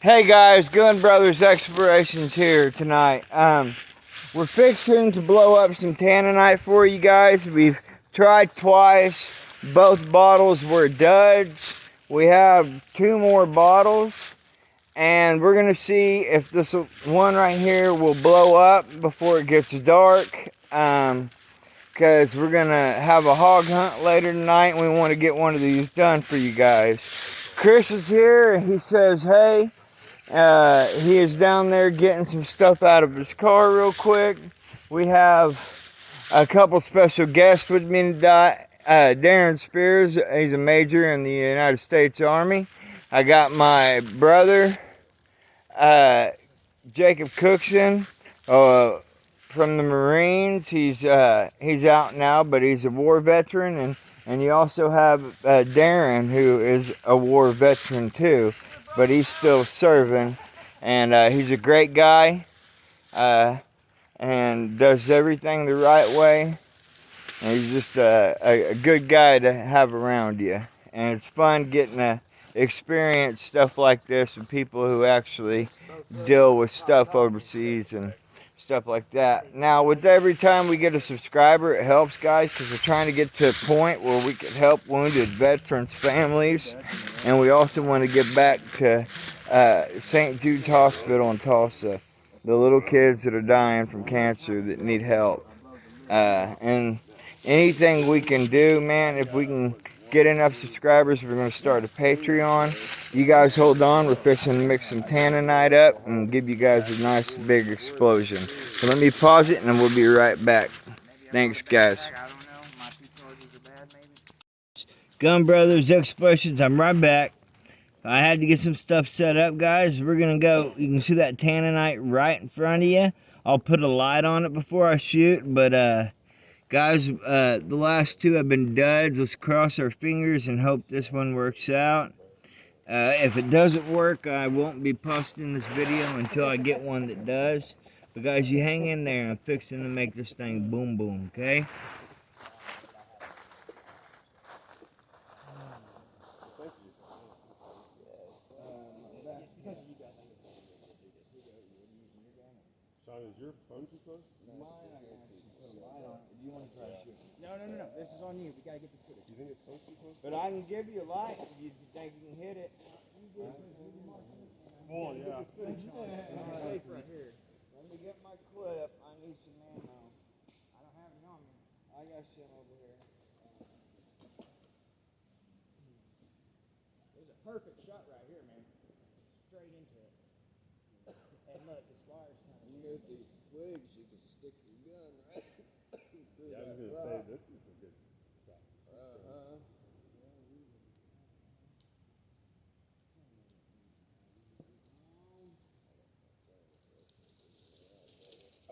Hey guys, Gun Brothers Explorations here tonight. We're fixing to blow up some tannerite for you guys. We've tried twice. Both bottles were duds. We have 2 more bottles, and we're gonna see if this one right here will blow up before it gets dark. Because we're gonna have a hog hunt later tonight, and we want to get one of these done for you guys. Chris is here, and he says, hey. He is down there getting some stuff out of his car real quick. We have a couple special guests with me tonight. Darren Spears, he's a major in the United States Army. I got my brother, Jacob Cookson, from the Marines. He's out now, but he's a war veteran, and you also have Darren, who is a war veteran too, but he's still serving, and he's a great guy, and does everything the right way. And he's just a good guy to have around you, and it's fun getting to experience stuff like this with people who actually deal with stuff overseas and stuff like that. Now, with every time we get a subscriber, it helps, guys, because we're trying to get to a point where we can help wounded veterans' families, and we also want to give back to St. Jude's Hospital in Tulsa, the little kids that are dying from cancer that need help. And anything we can do, man, if we can get enough subscribers, we're going to start a Patreon. You guys hold on. We're fixing to mix some tannerite up and give you guys a nice big explosion. So let me pause it and we'll be right back. Thanks, guys. Gun Brothers Explorations, I'm right back. I had to get some stuff set up, guys. We're going to go. You can see that tannerite right in front of you. I'll put a light on it before I shoot, but guys, the last 2 have been duds. Let's cross our fingers and hope this one works out. If it doesn't work, I won't be posting this video until I get one that does. But guys, you hang in there. I'm fixing to make this thing boom boom, okay? Sean, is your phone too close? Mine, I can actually put a light on it. Do you want to try to shoot? No. This is on you. We gotta get this footage. You think it's close too close? But I can give you a light if you think you can hit it. Oh, yeah. Safe right here. Let me get my clip. I need some ammo. I don't have any on me. I got some over here. There's a perfect shot right here, man. Straight into it. And look, this wire's kind of. You get these twigs, you can stick your gun right through Yeah, I was that going to say, rock. this is a good shot.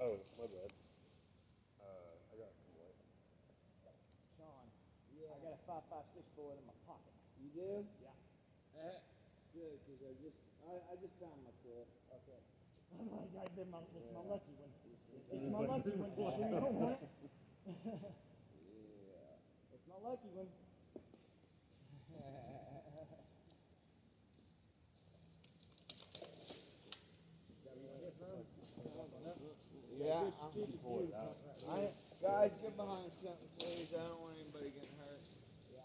Oh, my bad. I got some white. Sean, I got a 5.56 bullet in my pocket. You do? Yeah. Good, because I just found my clip. Okay. It's my lucky one. It's my lucky one. You don't want it? It's my lucky one. Yeah. Guys, get behind something, please. I don't want anybody getting hurt. Yeah.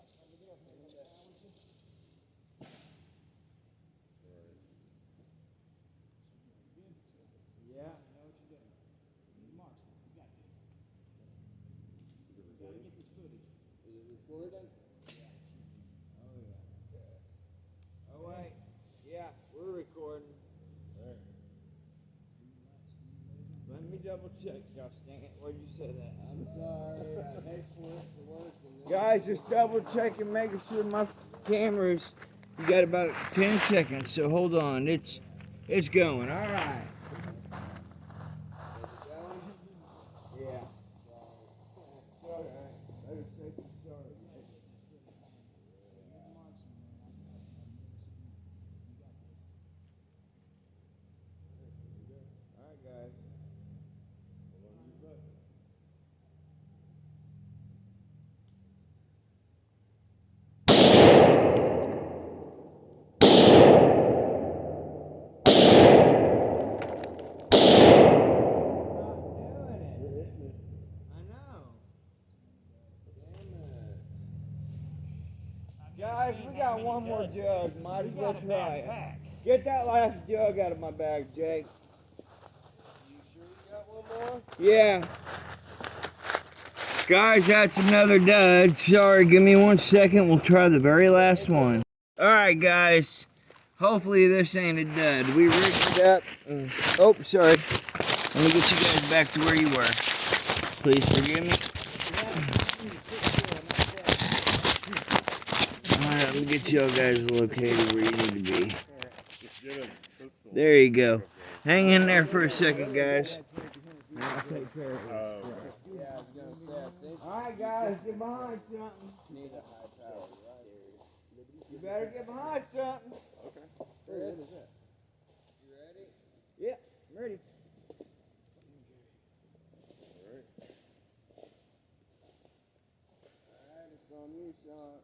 Know what you're doing. Marksman, you got this. Gotta get this footage. Is it recording? Oh, wait. Yeah, we're recording. Let me double check, gosh dang it. Why'd you say that? I'm sorry, I hate for it to work. And Guys, just double checking, making sure my camera's. You got about 10 seconds, so hold on. It's going. All right. Yeah. All right, guys. jug. Might as well got a try it. backpack. Get that last jug out of my bag, Jake. You sure you got one more? Yeah. Guys, that's another dud. Sorry, give me 1 second. We'll try the very last one. Alright, guys. Hopefully this ain't a dud. We rigged it up. Oh, sorry. Let me get you guys back to where you were. Please forgive me. Alright, let me get y'all guys located where you need to be. There you go. Hang in there for a second, guys. I'll take care of it. Yeah, I was gonna say, I think Alright, guys, get behind something. you need a high power, right? You better get behind something. Where is it? You ready? Yeah, I'm ready. Alright, it's on you, Sean.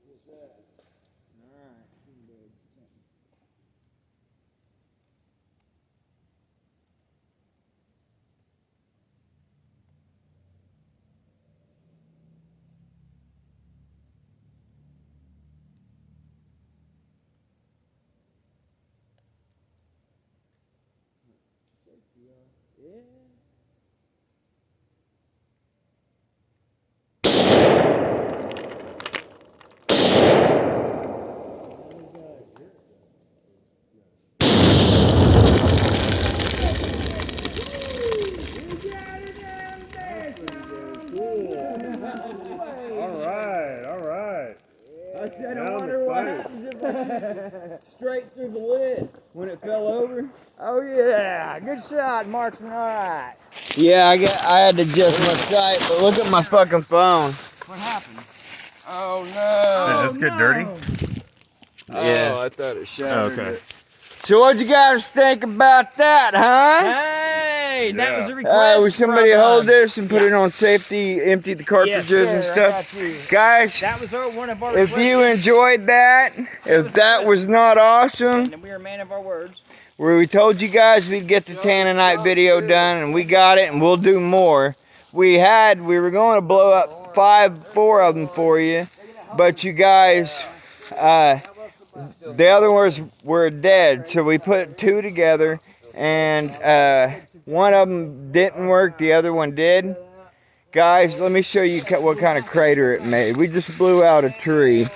You said. Alright. Yeah. All right. I said, I Down wonder the what pipe. happens if I shoot straight through the lid when it fell over. Oh yeah, good shot, Marksman. All right. Yeah, I had to adjust my sight, but look at my fucking phone. What happened? Oh no! Did this get dirty? Yeah. Oh, I thought it shattered Okay. it. So what you guys think about that, huh? Hey, that was a request. Would somebody from, hold this and put it on safety, empty the cartridges yes, sir, and I stuff? got you. Guys, That was one of our if requests. you enjoyed that, if that was not awesome, And we are a man of our words. where we told you guys we'd get the tannerite video done, and we got it, and we'll do more. We were going to blow up 4 of them for you, but you guys, the other ones were dead, so we put 2 together, and one of them didn't work, the other one did. Guys, let me show you what kind of crater it made. We just blew out a tree.